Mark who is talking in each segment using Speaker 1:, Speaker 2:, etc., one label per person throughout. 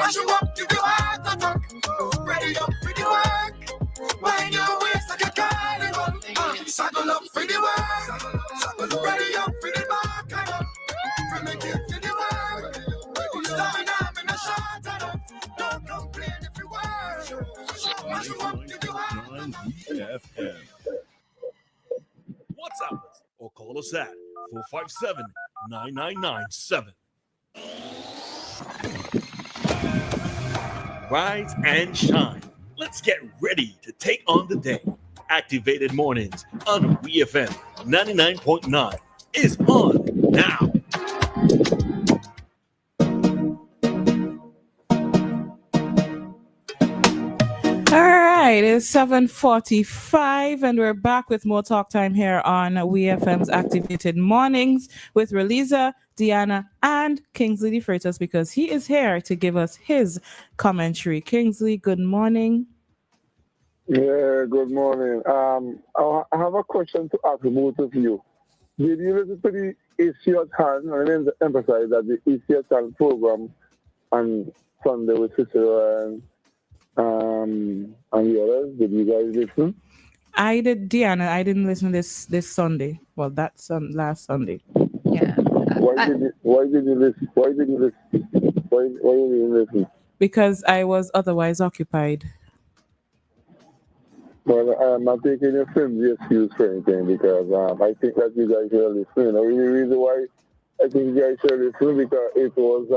Speaker 1: Mash you up, give you heart attack. Ready up for the work. Wind your waist like a carnival. Saddle up for the work. Ready up for the back. From the gift to the work. Stamina, I'm in a shot. Don't complain if you work. Mash you up, give you heart attack.
Speaker 2: WEFM. WhatsApp us or call us at 457-9997. Rise and shine. Let's get ready to take on the day. Activated Mornings on WEFM 99.9 is on now.
Speaker 3: All right, it's 7:45 and we're back with more talk time here on WEFM's Activated Mornings with Roleza, Dianna, and Kingsley DeFreitas because he is here to give us his commentary. Kingsley, good morning.
Speaker 4: Yeah, good morning. I have a question to ask both of you. Did you listen to the issue at hand? And emphasize that the issue at hand program on Sunday with Cicero and the others. Did you guys listen?
Speaker 3: I did, Dianna. I didn't listen this Sunday. Well, that's last Sunday.
Speaker 5: Yeah.
Speaker 4: Why did you listen? Why didn't you listen?
Speaker 3: Because I was otherwise occupied.
Speaker 4: Well, I'm not taking your film's excuse for anything because I think that you guys should listen. The reason why I think you guys should listen because it was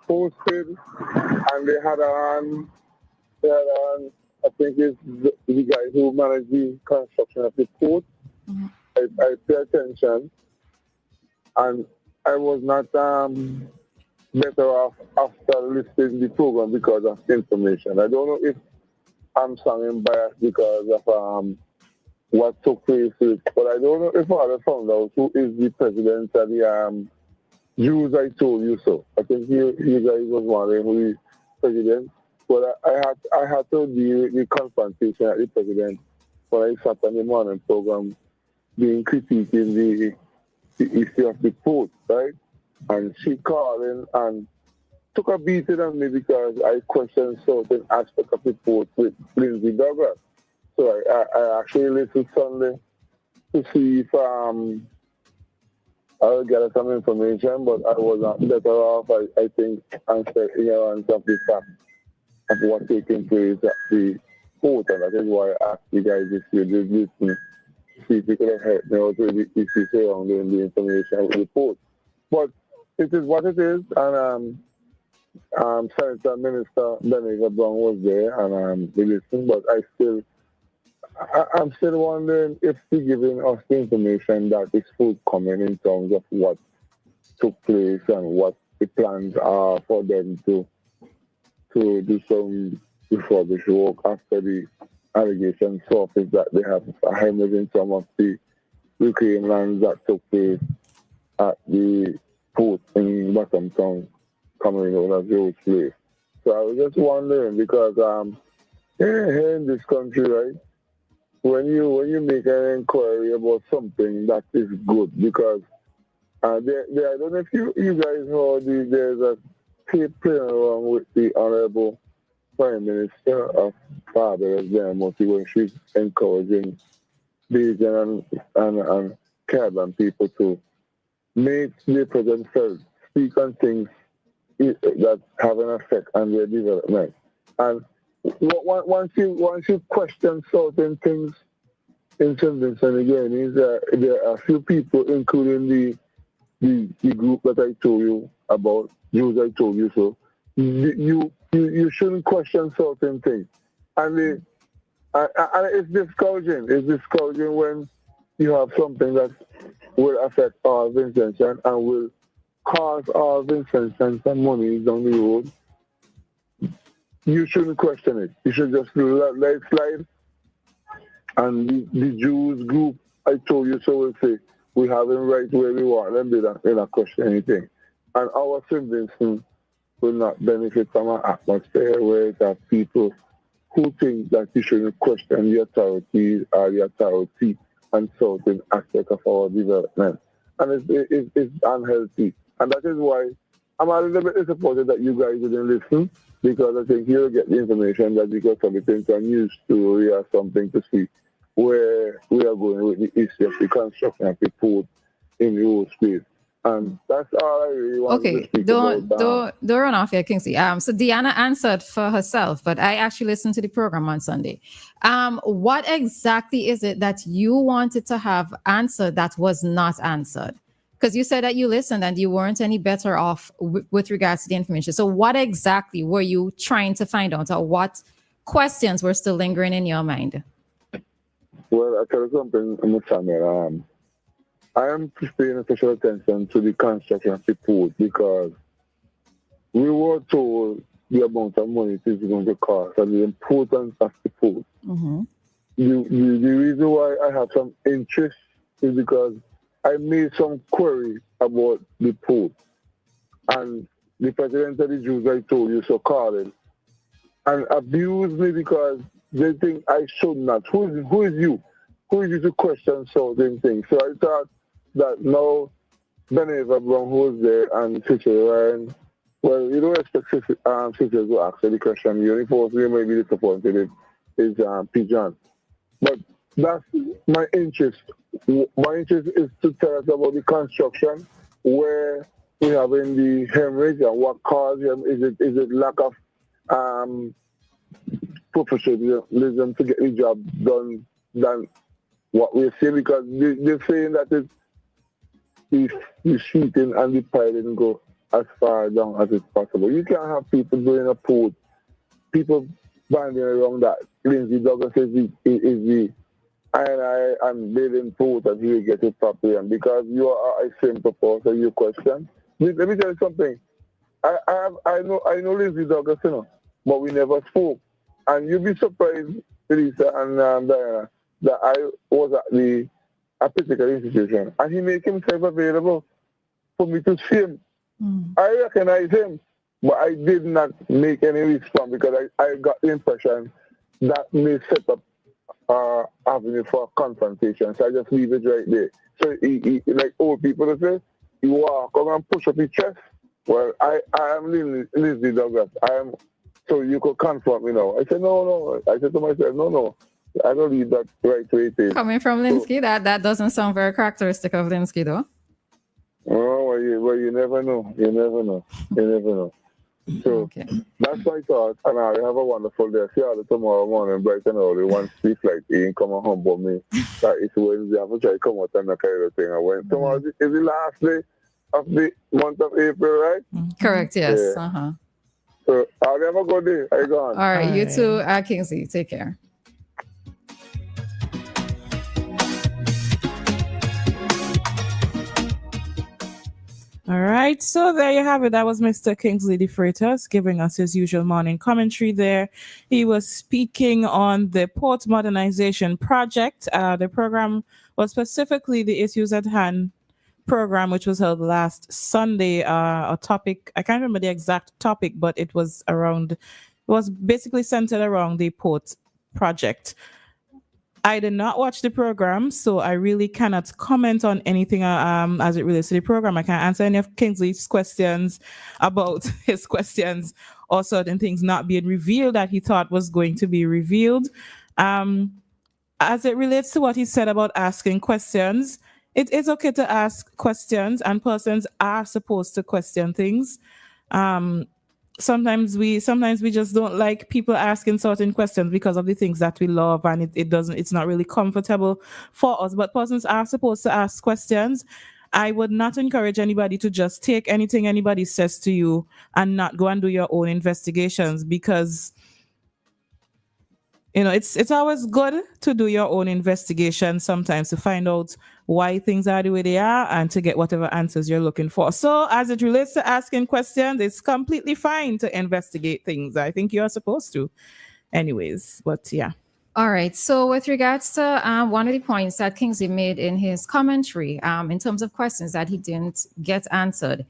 Speaker 4: posted and they had on, I think it's the guy who managed the construction of the port.
Speaker 3: Mm-hmm.
Speaker 4: I pay attention and I was not better off after listening to the program because of information. I don't know if I'm sounding biased because of what took place, but I don't know if I found out who is the president of the Jews I told you so. I think you guys was wondering who is president, but I had to deal with the confrontation at the president when I sat on the morning program being critiquing the issue of the port, right? And she called in and took a beating on me because I questioned certain aspects of the port with Lindsay Douglas. So I actually listened Sunday to see if I'll get some information, but I was not better off, I think, answer ignorance of the fact of what taking place at the port. And that is why I asked you guys if you did listen, see if you could have helped me out with the issues surrounding the information of the port. But it is what it is, and Senator Minister Benedict Brown was there, and we listened, but I'm still wondering if they're giving us the information that is forthcoming in terms of what took place and what the plans are for them to do some refurbish work after the allegations surfaced that they have in some of the Ukraine lands that took place at the port in Bottomtown, coming over as Rose Place. So I was just wondering because here in this country, right, when you make an inquiry about something that is good, because I don't know if you guys heard there's a tape playing around with the Honorable Prime Minister of Barbados, when she's encouraging Bajan and Caribbean people to make their presence felt, speak on things that have an effect on their development. And once you question certain things in St. Vincent again, there are a few people, including the group that I told you about, Jews I told you so. You shouldn't question certain things, and it's discouraging. It's discouraging when you have something that will affect our Vincentian and will cause our Vincentian some money down the road. You shouldn't question it. You should just let it slide. And the Jews group, I told you so, will say, we have them right where we want them. They don't question anything. And our St. Vincent will not benefit from an atmosphere where it has people who think that you shouldn't question the authorities or the authority on certain aspects of our development. And it's unhealthy. And that is why I'm a little bit disappointed that you guys didn't listen because I think you'll get the information that you got something to a news story or something to see where we are going with the issue of the construction of the port in the whole space. And that's all I really want to speak about.
Speaker 5: Don't run off here, Kingsley. So Dianna answered for herself, but I actually listened to the program on Sunday. What exactly is it that you wanted to have answered that was not answered? Because you said that you listened and you weren't any better off with regards to the information. So what exactly were you trying to find out, or what questions were still lingering in your mind?
Speaker 4: Well, I'll tell you something, Ms. Samuel. I am paying special attention to the construction of the port because we were told the amount of money it is going to cost and the importance of the port.
Speaker 5: Mm-hmm.
Speaker 4: The reason why I have some interest is because I made some query about the port. And the president of the Jews, I told you, so called him, and abused me because they think I should not. Who is you? Who is you to question certain things? So I thought that now Beneva Brown, who was there, and Sister Ryan, well, you don't expect sisters to ask any question. The only person you may be disappointed is Pigeon. But that's my interest. My interest is to tell us about the construction, where we have in the hemorrhage and what caused them. Is it lack of professionalism to get the job done than what we're saying? Because they're saying that the sheeting and the pile didn't go as far down as it's possible. You can't have people doing a port, people banding around that. Lindsay Douglas is the and building port and he will get it properly. And because you are a simple person, your question. Let me tell you something. I know Lindsay Douglas, but we never spoke. And you'll be surprised, Lisa and Dianna, that I was at a particular institution and he made himself available for me to see him. I recognize him, but I did not make any response because I got the impression that may set up avenue for confrontation. So I just leave it right there. So he like old people say, you walk and push up your chest. Well, I am Lindsay Douglas. So you could confront me now. I said, no. I said to myself, no. I don't leave that right way it is.
Speaker 5: Coming from Linsky, that doesn't sound very characteristic of Linsky, though.
Speaker 4: Oh, well, you never know. So
Speaker 5: Okay.
Speaker 4: that's my thought. And I have a wonderful day. See you tomorrow morning, bright and early. Once we flight, he ain't come and humble me. That is Wednesday. I have to try to come out and that kind of thing. Tomorrow is the last day of the month of April, right?
Speaker 5: Correct, yes.
Speaker 4: Yeah.
Speaker 5: Uh-huh.
Speaker 4: So I'll have a good day. I gone.
Speaker 5: All right, you
Speaker 3: right.
Speaker 5: too, Kingsley. Take care.
Speaker 3: All right, so there you have it. That was Mr. Kingsley DeFreitas giving us his usual morning commentary there. He was speaking on the Port Modernization Project. The program was specifically the Issues at Hand program, which was held last Sunday. A topic, I can't remember the exact topic, but it was basically centered around the Port project. I did not watch the program, so I really cannot comment on anything as it relates to the program. I can't answer any of Kingsley's questions about his questions or certain things not being revealed that he thought was going to be revealed. As it relates to what he said about asking questions, it is okay to ask questions, and persons are supposed to question things. Sometimes we just don't like people asking certain questions because of the things that we love, and it's not really comfortable for us. But persons are supposed to ask questions. I would not encourage anybody to just take anything anybody says to you and not go and do your own investigations, because it's always good to do your own investigation sometimes to find out why things are the way they are and to get whatever answers you're looking for. So as it relates to asking questions, it's completely fine to investigate things. I think you're supposed to anyways, but yeah.
Speaker 5: All right. So with regards to one of the points that Kingsley made in his commentary, in terms of questions that he didn't get answered,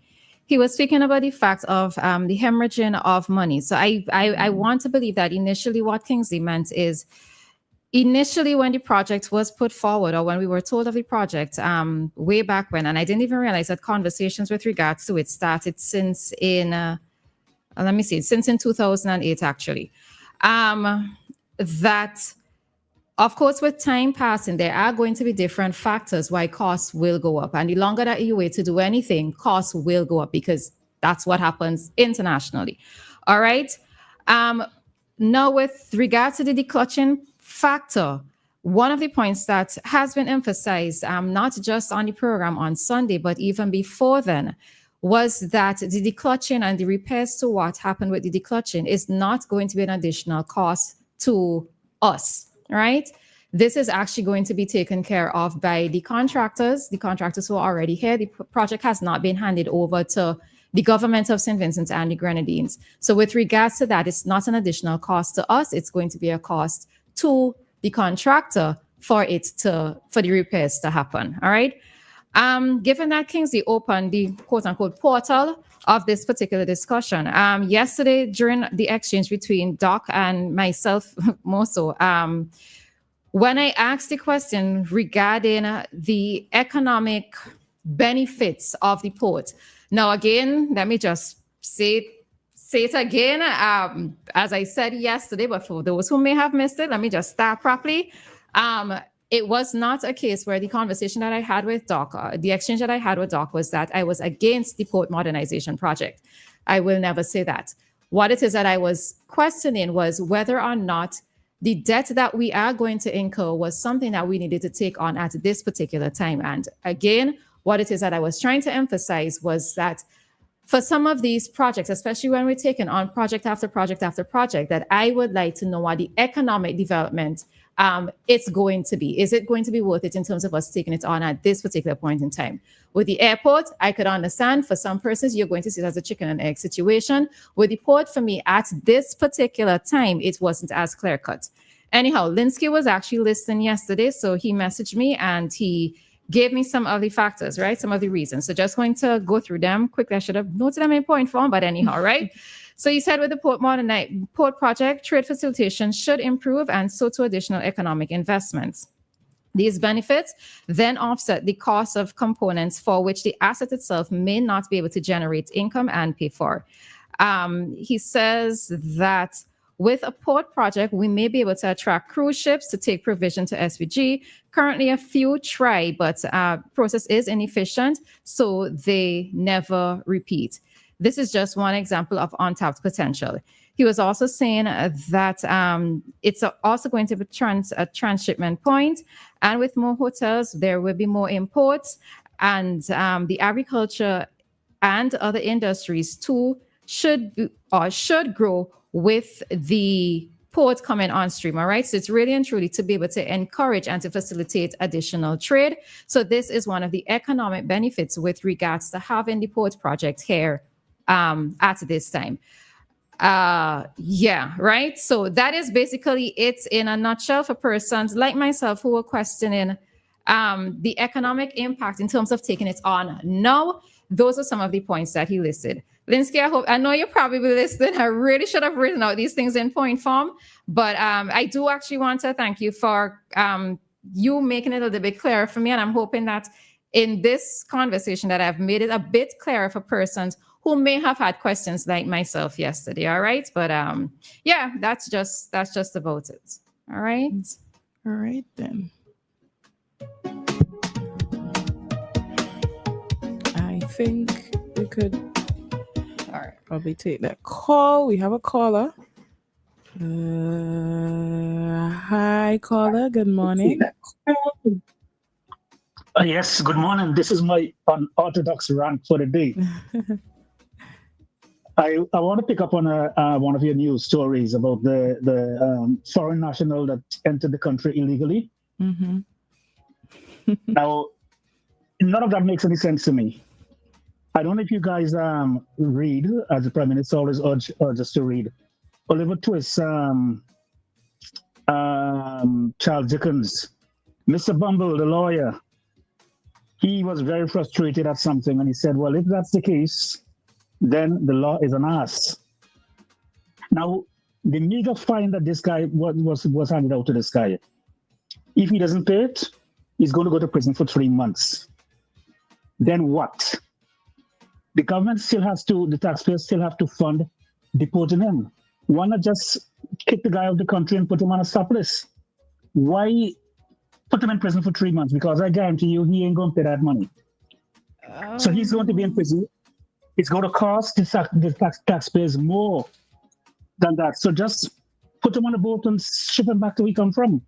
Speaker 5: he was speaking about the fact of the hemorrhaging of money. So I want to believe that initially what Kingsley meant is initially, when the project was put forward, or when we were told of the project, way back when, and I didn't even realize that conversations with regards to it started since in 2008, actually. That, of course, with time passing, there are going to be different factors why costs will go up. And the longer that you wait to do anything, costs will go up because that's what happens internationally. All right. Now, with regards to the declutching factor, one of the points that has been emphasized, not just on the program on Sunday, but even before then, was that the declutching and the repairs to what happened with the declutching is not going to be an additional cost to us, right? This is actually going to be taken care of by the contractors who are already here. The project has not been handed over to the government of St. Vincent and the Grenadines. So with regards to that, it's not an additional cost to us. It's going to be a cost to the contractor for the repairs to happen. All right. Given that Kingsley opened the quote unquote portal of this particular discussion, yesterday during the exchange between Doc and myself, more so, when I asked the question regarding the economic benefits of the port. Now, again, let me just say it again, as I said yesterday, but for those who may have missed it, let me just start properly. It was not a case where the conversation that I had with Doc, the exchange that I had with Doc was that I was against the port modernization project. I will never say that. What it is that I was questioning was whether or not the debt that we are going to incur was something that we needed to take on at this particular time. And again, what it is that I was trying to emphasize was that for some of these projects, especially when we're taking on project after project after project, that I would like to know what the economic development it's going to be. Is it going to be worth it in terms of us taking it on at this particular point in time? With the airport, I could understand for some persons, you're going to see it as a chicken and egg situation. With the port, for me, at this particular time, it wasn't as clear cut. Anyhow, Linsky was actually listening yesterday, so he messaged me and he gave me some of the factors, right? Some of the reasons. So just going to go through them quickly. I should have noted them in point form, but anyhow, right? So he said with the port project, trade facilitation should improve and so to additional economic investments. These benefits then offset the cost of components for which the asset itself may not be able to generate income and pay for. He says that with a port project, we may be able to attract cruise ships to take provision to SVG. Currently, a few try, but process is inefficient, so they never repeat. This is just one example of untapped potential. He was also saying that it's also going to be a transshipment point, and with more hotels, there will be more imports, and the agriculture and other industries too should grow with the port coming on stream. All right. So it's really and truly to be able to encourage and to facilitate additional trade. So this is one of the economic benefits with regards to having the port project here at this time. Yeah, right. So that is basically it in a nutshell for persons like myself who are questioning the economic impact in terms of taking it on. No, those are some of the points that he listed. Linsky, I know you're probably listening. I really should have written out these things in point form, but I do actually want to thank you for you making it a little bit clearer for me. And I'm hoping that in this conversation that I've made it a bit clearer for persons who may have had questions like myself yesterday. All right. But yeah, that's just about it. All right.
Speaker 3: All right, then. I think we could probably take that call. We have a caller. Hi, caller. Good morning.
Speaker 6: Yes, good morning. This is my unorthodox rant for the day. I want to pick up on one of your news stories about the foreign national that entered the country illegally.
Speaker 3: Mm-hmm.
Speaker 6: Now, none of that makes any sense to me. I don't know if you guys read, as the Prime Minister always urges us to read, Oliver Twist's Charles Dickens. Mr. Bumble, the lawyer, he was very frustrated at something, and he said, well, if that's the case, then the law is an ass. Now, the meager fine that this guy was handed out to this guy If he doesn't pay it, he's going to go to prison for 3 months. Then what? The government still has to, the taxpayers still have to fund deporting him. Why not just kick the guy out of the country and put him on a stop list? Why put him in prison for 3 months? Because I guarantee you, he ain't going to pay that money. So he's going to be in prison. It's going to cost the taxpayers more than that. So just put him on a boat and ship him back to where he come from.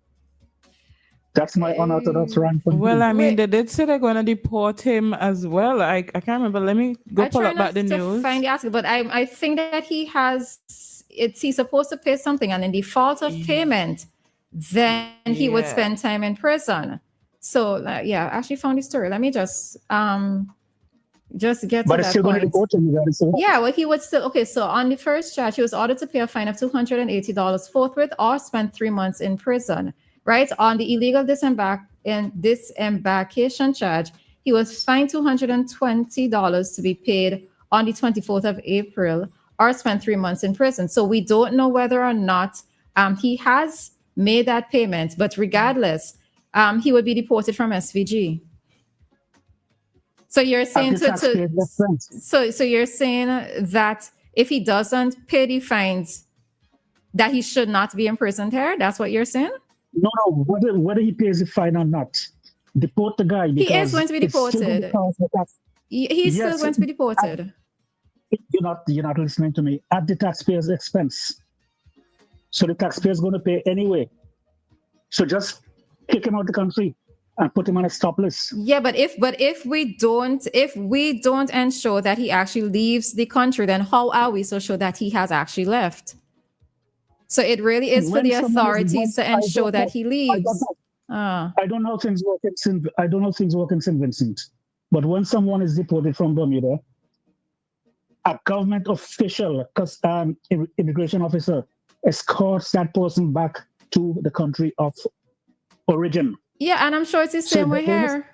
Speaker 6: That's my unorthodox rant.
Speaker 3: Well, I mean, they did say they're going to deport him as well. I can't remember. Let me go pull up back the news.
Speaker 5: Find the article, but I think that he's supposed to pay something, and in default of payment, then he would spend time in prison. So yeah, I actually found the story. Let me just get
Speaker 6: but
Speaker 5: to
Speaker 6: it's
Speaker 5: that
Speaker 6: still going to
Speaker 5: point.
Speaker 6: deport him.
Speaker 5: Yeah, well, he would still, okay, so on the first charge, he was ordered to pay a fine of $280 forthwith or spend 3 months in prison, right? On the illegal disembarkation charge, he was fined $220 to be paid on the 24th of April or spend 3 months in prison. So we don't know whether or not he has made that payment, but regardless, he would be deported from SVG. So you're saying so you're saying that if he doesn't pay the fines, that he should not be imprisoned here? That's what you're saying?
Speaker 6: No, whether he pays the fine or not, deport the guy.
Speaker 5: He is going to be deported. He's still going to be deported.
Speaker 6: You're not listening to me. At the taxpayer's expense. So the taxpayer's going to pay anyway. So just kick him out of the country and put him on a stop list.
Speaker 5: Yeah, but if we don't ensure that he actually leaves the country, then how are we so sure that he has actually left? So it really is for the authorities to ensure that he leaves.
Speaker 6: I don't know things work in St. Vincent, but when someone is deported from Bermuda, a government official, immigration officer, escorts that person back to the country of origin.
Speaker 5: Yeah, and I'm sure it's the same way here.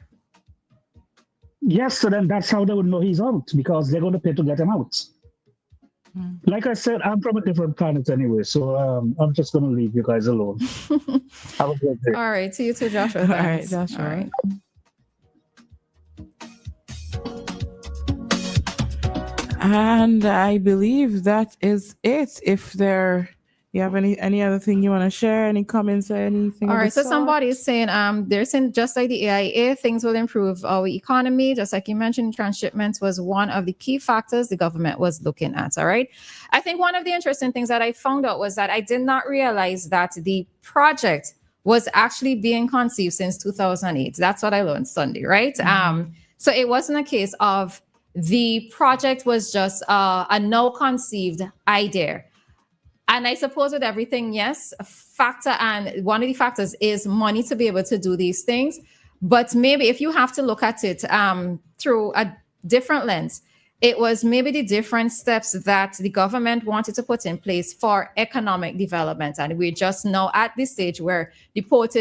Speaker 6: Yes, so then that's how they would know he's out, because they're going to pay to get him out. Like I said, I'm from a different planet anyway, so I'm just going to leave you guys alone. Have a great day.
Speaker 5: All right, see you too, Joshua.
Speaker 3: All right, Joshua.
Speaker 5: All right.
Speaker 3: And I believe that is it. If you have any other thing you want to share, any comments or anything?
Speaker 5: All right, so somebody is saying they're saying just like the AIA, things will improve our economy. Just like you mentioned, transshipments was one of the key factors the government was looking at. All right. I think one of the interesting things that I found out was that I did not realize that the project was actually being conceived since 2008. That's what I learned Sunday, right? So it wasn't a case of the project was just a no conceived idea. And I suppose with everything, yes, a factor, and one of the factors is money to be able to do these things. But maybe if you have to look at it through a different lens, it was maybe the different steps that the government wanted to put in place for economic development. And we're just now at this stage where the port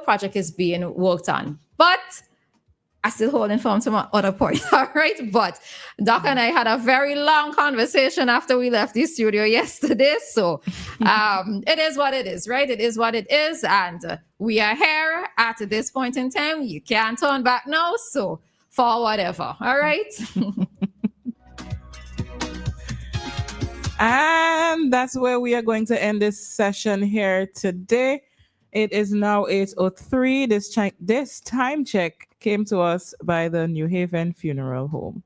Speaker 5: project is being worked on. But I still holding firm to my other point, all right? But Doc and I had a very long conversation after we left the studio yesterday. So it is what it is, right? It is what it is. And we are here at this point in time. You can't turn back now. So for whatever, all right?
Speaker 3: And that's where we are going to end this session here today. It is now 8:03. This time check came to us by the New Haven Funeral Home.